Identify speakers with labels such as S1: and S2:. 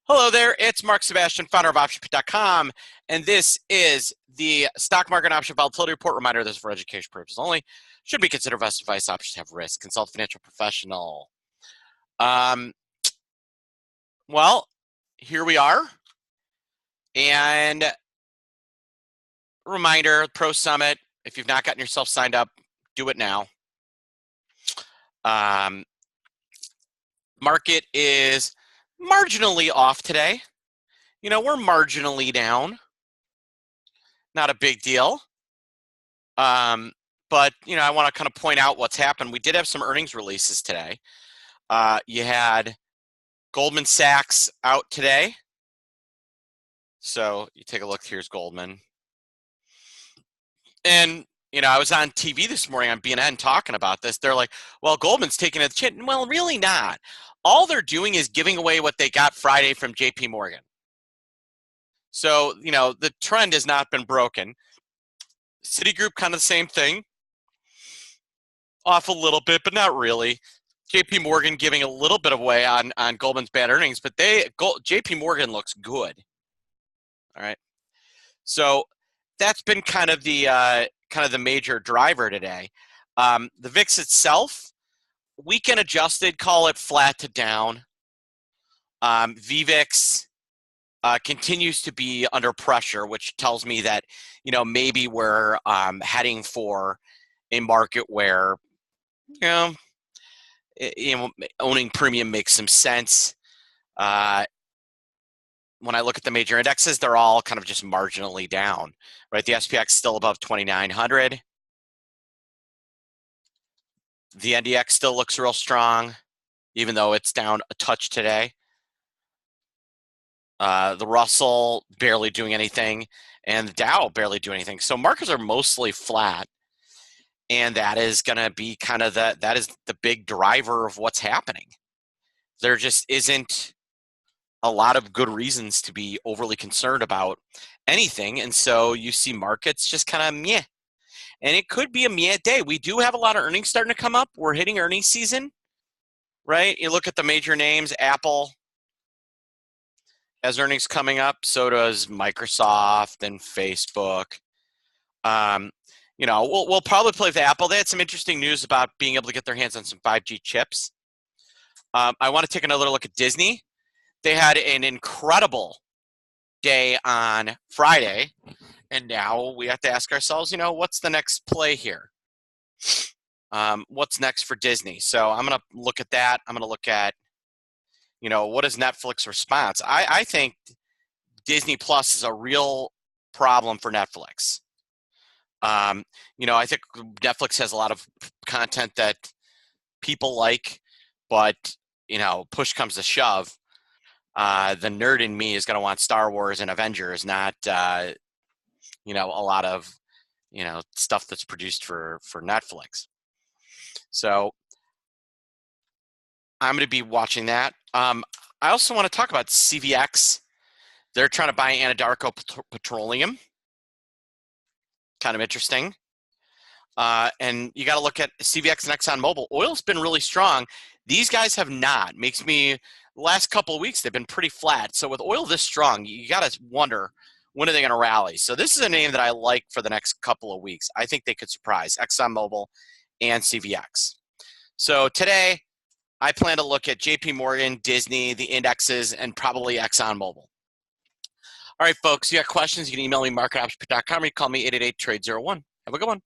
S1: Hello there, it's Mark Sebastian, founder of OptionPit.com, and this is the Stock Market and Option Volatility Report. Reminder, this is for education purposes only. Should be considered best advice. Options have risk. Consult a financial professional. Well, here we are. And reminder, Pro Summit, if you've not gotten yourself signed up, do it now. Market is marginally off today. You know, we're marginally down. Not a big deal. But, you know, I want to kind of point out what's happened. We did have some earnings releases today. You had Goldman Sachs out today. So you take a look, here's Goldman. And, you know, I was on TV this morning on BNN talking about this. They're like, well, Goldman's taking a chin. Well, really not. All they're doing is giving away what they got Friday from JP Morgan. So, you know, the trend has not been broken. Citigroup, kind of the same thing. Off a little bit, but not really. JP Morgan giving a little bit away on Goldman's bad earnings, but JP Morgan looks good. All right. So that's been kind of the major driver today. The VIX itself, weekend adjusted, call it flat to down. VVIX continues to be under pressure, which tells me that, you know, maybe we're heading for a market where, you know, owning premium makes some sense. When I look at the major indexes, they're all kind of just marginally down, right? The SPX still above 2,900. The NDX still looks real strong, even though it's down a touch today. The Russell barely doing anything, and the Dow barely doing anything. So markets are mostly flat, and that is going to be kind of that is the big driver of what's happening. There just isn't a lot of good reasons to be overly concerned about anything, and so you see markets just kind of meh. And it could be a meh day. We do have a lot of earnings starting to come up. We're hitting earnings season, right? You look at the major names, Apple has earnings coming up, so does Microsoft and Facebook. You know, we'll probably play with Apple. They had some interesting news about being able to get their hands on some 5G chips. I want to take another look at Disney. They had an incredible day on Friday, and now we have to ask ourselves, you know, what's the next play here? What's next for Disney? So I'm going to look at that. I'm going to look at, you know, what is Netflix response? I think Disney Plus is a real problem for Netflix. You know, I think Netflix has a lot of content that people like, but, you know, push comes to shove. The nerd in me is going to want Star Wars and Avengers, not, you know, a lot of, you know, stuff that's produced for Netflix. So I'm going to be watching that. I also want to talk about CVX. They're trying to buy Anadarko Petroleum. Kind of interesting. And you got to look at CVX and ExxonMobil. Oil's been really strong. These guys have not. Makes me, the last couple of weeks, they've been pretty flat. So with oil this strong, you got to wonder, when are they going to rally? So this is a name that I like for the next couple of weeks. I think they could surprise ExxonMobil and CVX. So today, I plan to look at JP Morgan, Disney, the indexes, and probably ExxonMobil. All right, folks, you got questions, you can email me, mark@optionpit.com, or you can call me 888-TRADE-01. Have a good one.